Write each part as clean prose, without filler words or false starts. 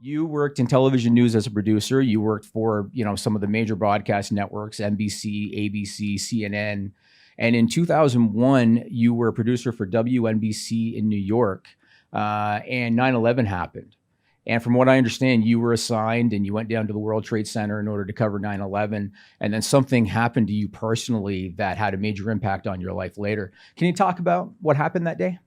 You worked in television news as a producer. You worked for, some of the major broadcast networks, NBC, ABC, CNN. And in 2001, you were a producer for WNBC in New York, and 9/11 happened. And from what I understand, you were assigned and you went down to the World Trade Center in order to cover 9/11. And then something happened to you personally that had a major impact on your life later. Can you talk about what happened that day?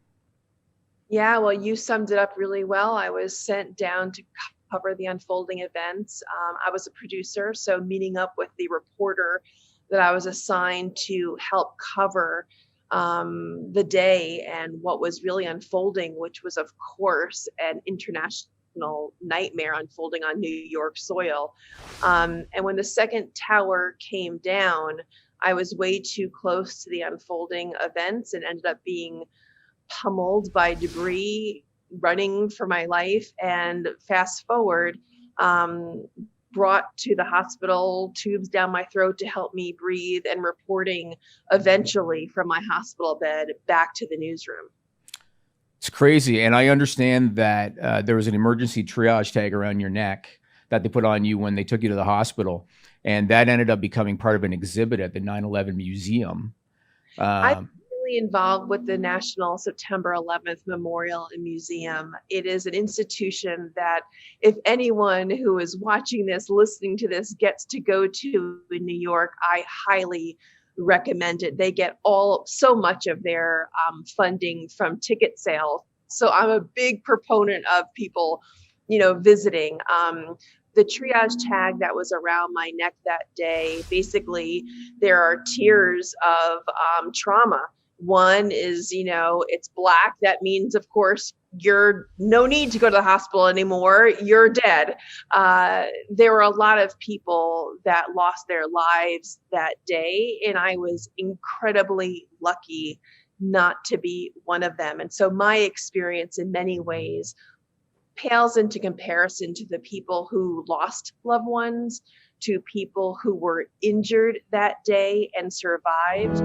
Yeah, well, you summed it up really well. I was sent down to cover the unfolding events. I was a producer, so meeting up with the reporter that I was assigned to help cover the day and what was really unfolding, which was, of course, an international nightmare unfolding on New York soil. And when the second tower came down, I was way too close to the unfolding events and ended up being pummeled by debris, running for my life. And fast forward, brought to the hospital, tubes down my throat to help me breathe, and reporting eventually from my hospital bed back to the newsroom. It's crazy. And I understand that there was an emergency triage tag around your neck that they put on you when they took you to the hospital. And that ended up becoming part of an exhibit at the 9/11 Museum. I'm really involved with the National September 11th Memorial and Museum. It is an institution that if anyone who is watching this, listening to this, gets to go to in New York, I highly recommend it. They get so much of their funding from ticket sales. So I'm a big proponent of people, visiting. The triage tag that was around my neck that day, basically, there are tiers of trauma. One is, it's black. That means, of course, you're no need to go to the hospital anymore. You're dead. There were a lot of people that lost their lives that day, and I was incredibly lucky not to be one of them. And so my experience in many ways pales into comparison to the people who lost loved ones, to people who were injured that day and survived.